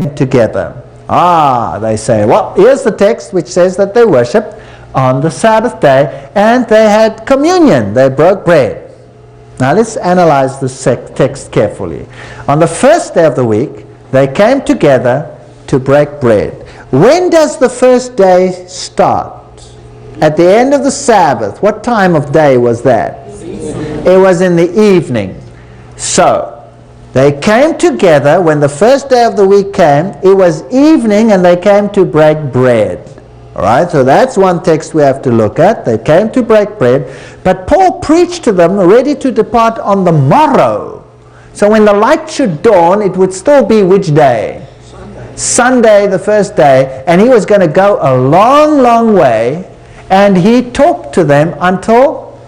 came together. They say, well, here's the text which says that they worshipped on the Sabbath day and they had communion. They broke bread. Now let's analyze this text carefully. On the first day of the week, they came together to break bread. When does the first day start? At the end of the Sabbath. What time of day was that? It was in the evening. So, they came together when the first day of the week came. It was evening and they came to break bread. Alright, so that's one text we have to look at. They came to break bread. But Paul preached to them ready to depart on the morrow. So when the light should dawn, it would still be which day? Sunday, the first day. And he was going to go a long, long way. And he talked to them until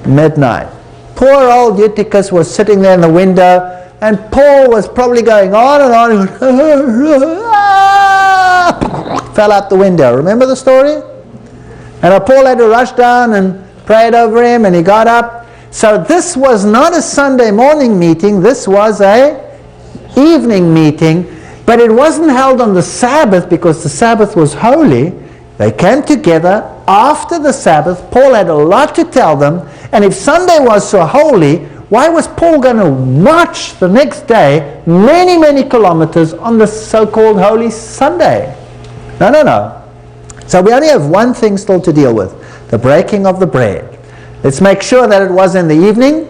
midnight. Poor old Eutychus was sitting there in the window. And Paul was probably going on and on. Fell out the window. Remember the story? And Paul had to rush down and prayed over him, and he got up. So this was not a Sunday morning meeting. This was a evening meeting. But it wasn't held on the Sabbath because the Sabbath was holy. They came together after the Sabbath. Paul had a lot to tell them. And if Sunday was so holy, why was Paul going to march the next day many, many kilometers on the so-called Holy Sunday? No. So we only have one thing still to deal with, the breaking of the bread. Let's make sure that it was in the evening.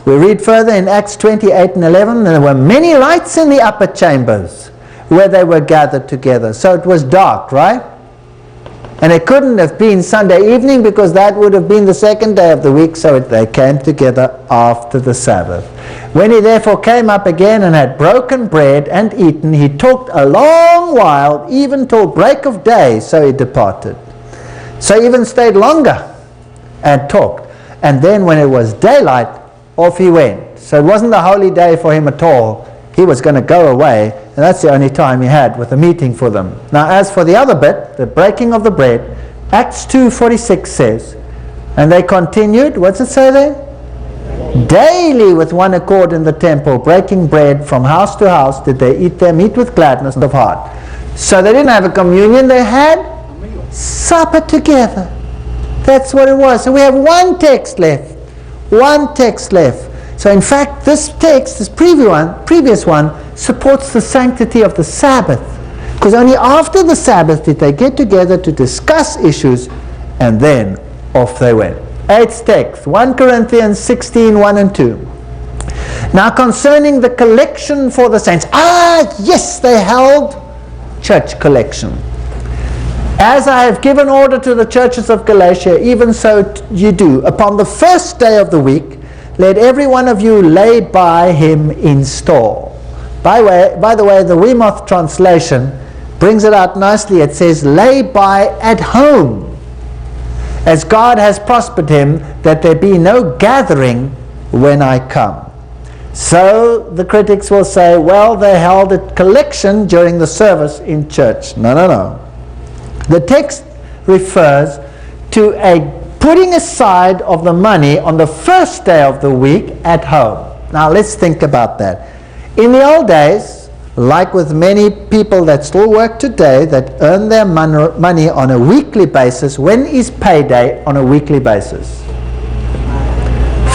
We read further in Acts 28 and 11, and there were many lights in the upper chambers where they were gathered together. So it was dark, right? And it couldn't have been Sunday evening because that would have been the second day of the week, so they came together after the Sabbath. When he therefore came up again and had broken bread and eaten, he talked a long while, even till break of day, so he departed. So he even stayed longer and talked. And then when it was daylight, off he went. So it wasn't a holy day for him at all. He was going to go away, and that's the only time he had with a meeting for them. Now as for the other bit, the breaking of the bread, Acts 2:46 says, and they continued, what's it say there? Daily with one accord in the temple, breaking bread from house to house, did they eat their meat with gladness of heart. So they didn't have a communion, they had supper together. That's what it was. So we have one text left. One text left. So in fact, this text, this previous one, supports the sanctity of the Sabbath. Because only after the Sabbath did they get together to discuss issues, and then off they went. 8th text, 1 Corinthians 16, 1 and 2. Now concerning the collection for the saints. Yes, they held church collection. As I have given order to the churches of Galatia, even so you do. Upon the first day of the week, let every one of you lay by him in store. By the way, the Weymouth translation brings it out nicely. It says, lay by at home, as God has prospered him, that there be no gathering when I come. So the critics will say, well, they held a collection during the service in church. No. The text refers to a putting aside of the money on the first day of the week at home. Now let's think about that. In the old days, like with many people that still work today that earn their money on a weekly basis, when is payday on a weekly basis?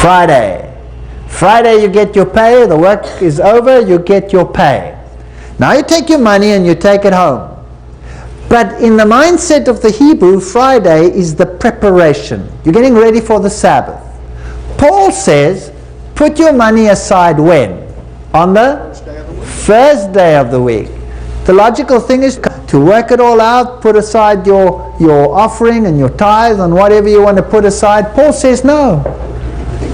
Friday. Friday you get your pay, the work is over, you get your pay. Now you take your money and you take it home. But in the mindset of the Hebrew, Friday is the preparation. You're getting ready for the Sabbath. Paul says, put your money aside when? On the first day of the week. The logical thing is to work it all out, put aside your offering and your tithe and whatever you want to put aside. Paul says, no.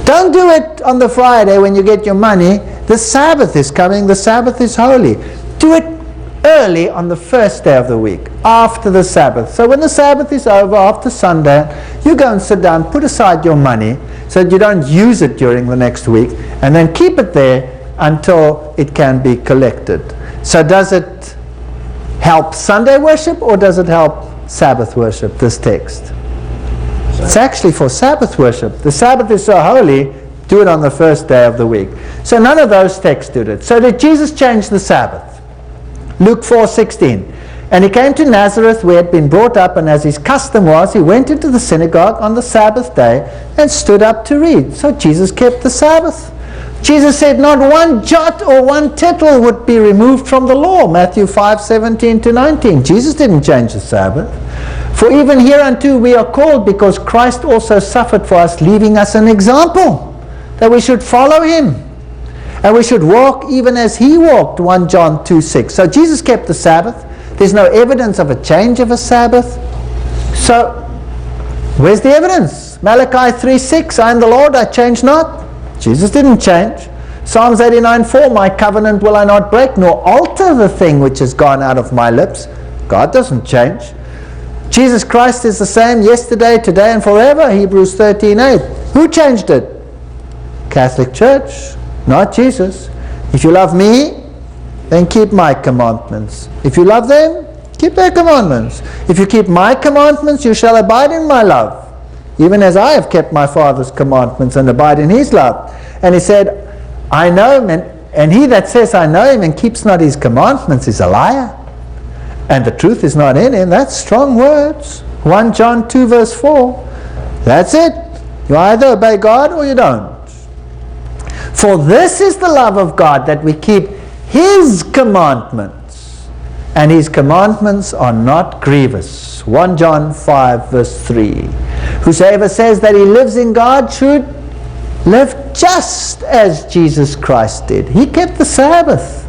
Don't do it on the Friday when you get your money. The Sabbath is coming. The Sabbath is holy. Do it early on the first day of the week, after the Sabbath. So when the Sabbath is over, after Sunday, you go and sit down, put aside your money so that you don't use it during the next week, and then keep it there until it can be collected. So does it help Sunday worship or does it help Sabbath worship, this text? It's actually for Sabbath worship. The Sabbath is so holy, do it on the first day of the week. So none of those texts did it. So did Jesus change the Sabbath? Luke 4:16. And he came to Nazareth where he had been brought up, and as his custom was, he went into the synagogue on the Sabbath day and stood up to read. So Jesus kept the Sabbath. Jesus said not one jot or one tittle would be removed from the law. Matthew 5:17 to 19. Jesus didn't change the Sabbath. For even hereunto we are called, because Christ also suffered for us, leaving us an example, that we should follow him. And we should walk even as he walked, 1 John 2:6. So Jesus kept the Sabbath. There's no evidence of a change of a Sabbath. So, where's the evidence? Malachi 3:6, I am the Lord, I change not. Jesus didn't change. Psalms 89:4, my covenant will I not break, nor alter the thing which has gone out of my lips. God doesn't change. Jesus Christ is the same yesterday, today, and forever. Hebrews 13:8. Who changed it? Catholic Church, not Jesus. If you love me, then keep my commandments. If you love them, keep their commandments. If you keep my commandments, you shall abide in my love, even as I have kept my Father's commandments and abide in his love. And he said, I know him, and he that says I know him and keeps not his commandments is a liar, and the truth is not in him. That's strong words. 1 John 2 verse 4. That's it. You either obey God or you don't. For this is the love of God, that we keep his commandments, and his commandments are not grievous. 1 John 5 verse 3. Whosoever says that he lives in God should live just as Jesus Christ did. He kept the Sabbath.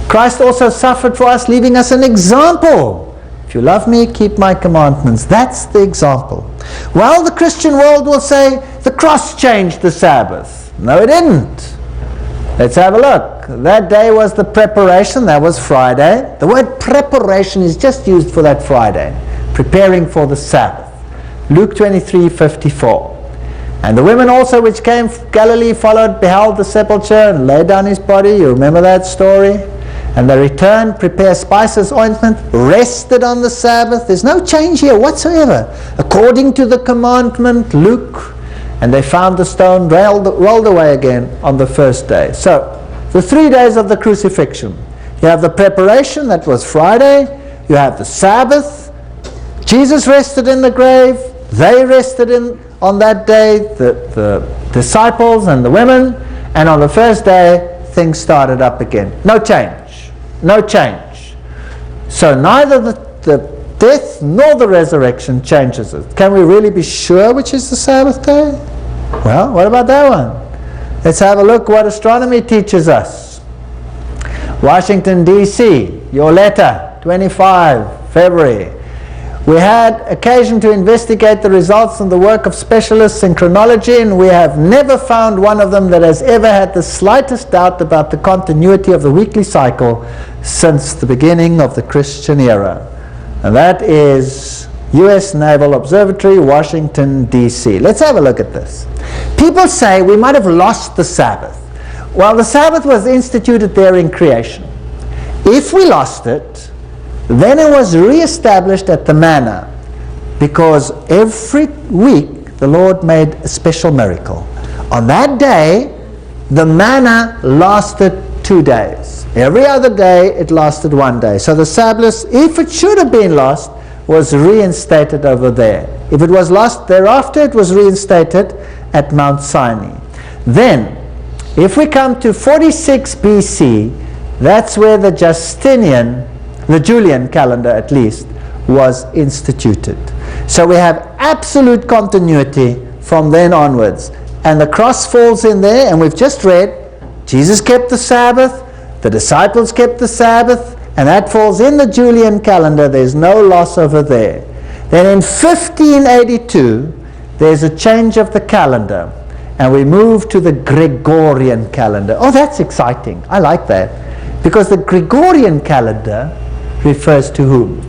Christ also suffered for us, leaving us an example. If you love me, keep my commandments. That's the example. Well, the Christian world will say the cross changed the Sabbath. No, it didn't. Let's have a look. That day was the preparation. That was Friday. The word preparation is just used for that Friday, preparing for the Sabbath. Luke 23:54. And the women also which came from Galilee followed, beheld the sepulchre, and laid down his body. You remember that story? And they returned, prepared spices, ointment, rested on the Sabbath. There's no change here whatsoever. According to the commandment, Luke. And they found the stone rolled away again on the first day. So, the 3 days of the crucifixion. You have the preparation, that was Friday. You have the Sabbath. Jesus rested in the grave. They rested on that day, the disciples and the women. And on the first day, things started up again. No change. No change. So neither the death nor the resurrection changes it. Can we really be sure which is the Sabbath day? Well, what about that one? Let's have a look what astronomy teaches us. Washington, D.C., your letter, 25 February. We had occasion to investigate the results of the work of specialists in chronology, and we have never found one of them that has ever had the slightest doubt about the continuity of the weekly cycle since the beginning of the Christian era. And that is U.S. Naval Observatory, Washington, D.C. Let's have a look at this. People say we might have lost the Sabbath. Well, the Sabbath was instituted there in creation. If we lost it, then it was re-established at the manna, because every week the Lord made a special miracle. On that day, the manna lasted 2 days. Every other day, it lasted 1 day. So the Sabbath, if it should have been lost, was reinstated over there. If it was lost thereafter, it was reinstated at Mount Sinai. Then, if we come to 46 BC, that's where the Julian calendar at least, was instituted. So we have absolute continuity from then onwards. And the cross falls in there, and we've just read, Jesus kept the Sabbath, the disciples kept the Sabbath, and that falls in the Julian calendar. There's no loss over there. Then in 1582, there's a change of the calendar, and we move to the Gregorian calendar. Oh, that's exciting. I like that. Because the Gregorian calendar refers to whom?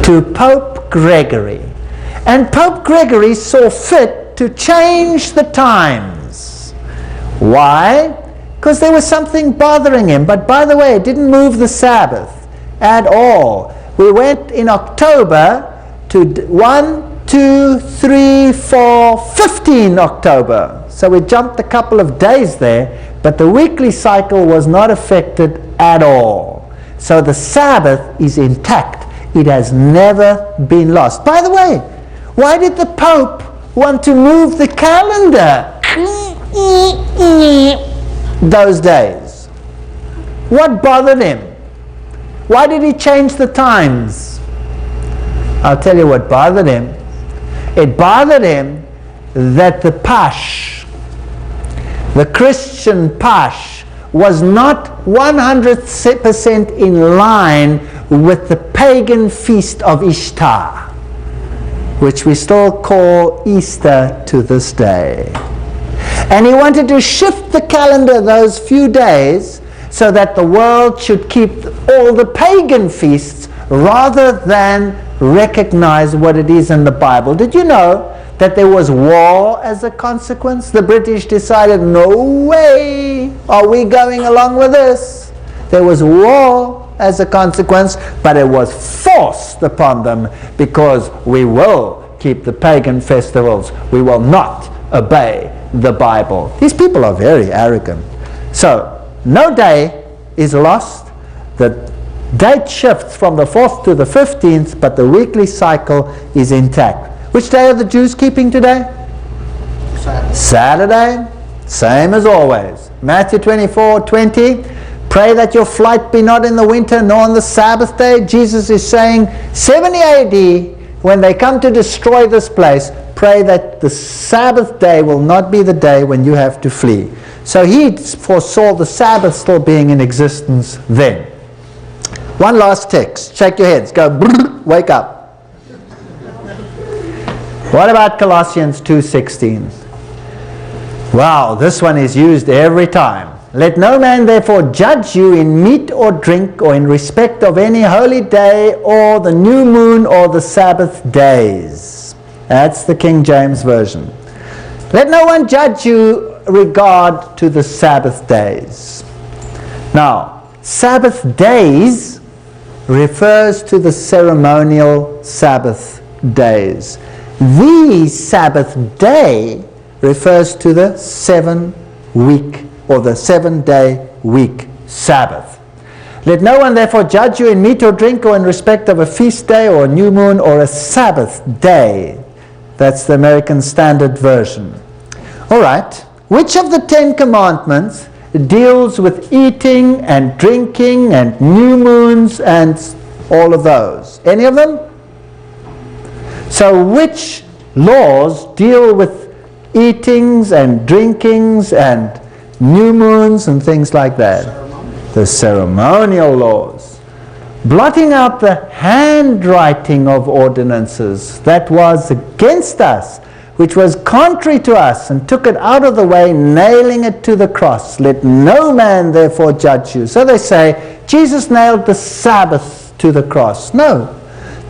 To Pope Gregory. And Pope Gregory saw fit to change the times. Why? Because there was something bothering him. But by the way, it didn't move the Sabbath at all. We went in October to 15 October. So we jumped a couple of days there, but the weekly cycle was not affected at all. So the Sabbath is intact. It has never been lost. By the way, why did the Pope want to move the calendar those days? What bothered him? Why did he change the times? I'll tell you what bothered him. It bothered him that the Pasch, the Christian Pasch, was not 100% in line with the pagan feast of Ishtar, which we still call Easter to this day. And he wanted to shift the calendar those few days so that the world should keep all the pagan feasts rather than recognize what it is in the Bible. Did you know that there was war as a consequence? The British decided, no way are we going along with this. There was war as a consequence, but it was forced upon them because we will keep the pagan festivals. We will not obey the Bible. These people are very arrogant. So, no day is lost. The date shifts from the 4th to the 15th, but the weekly cycle is intact. Which day are the Jews keeping today? Saturday. Same as always. Matthew 24:20. Pray that your flight be not in the winter nor on the Sabbath day. Jesus is saying 70 AD, when they come to destroy this place, pray that the Sabbath day will not be the day when you have to flee. So he foresaw the Sabbath still being in existence then. One last text. Shake your heads. Go, brrr, wake up. What about Colossians 2:16? Wow, this one is used every time. Let no man therefore judge you in meat or drink or in respect of any holy day or the new moon or the Sabbath days. That's the King James Version. Let no one judge you regard to the Sabbath days. Now, Sabbath days refers to the ceremonial Sabbath days. The Sabbath day refers to the 7-week or the 7-day week Sabbath. Let no one therefore judge you in meat or drink or in respect of a feast day or a new moon or a Sabbath day. That's the American Standard Version. All right. Which of the 10 commandments deals with eating and drinking and new moons and all of those? Any of them? So which laws deal with eatings and drinkings and new moons and things like that? The ceremonial laws. Blotting out the handwriting of ordinances that was against us, which was contrary to us, and took it out of the way, nailing it to the cross. Let no man therefore judge you. So they say, Jesus nailed the Sabbath to the cross. No.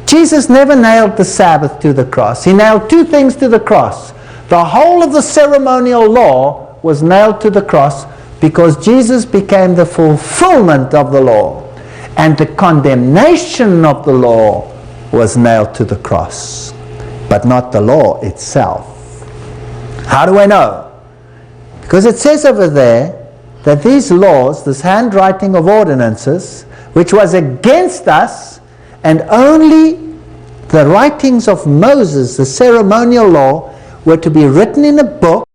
Jesus never nailed the Sabbath to the cross. He nailed two things to the cross. The whole of the ceremonial law was nailed to the cross because Jesus became the fulfillment of the law. And the condemnation of the law was nailed to the cross, but not the law itself. How do I know? Because it says over there that these laws, this handwriting of ordinances, which was against us, and only the writings of Moses, the ceremonial law, were to be written in a book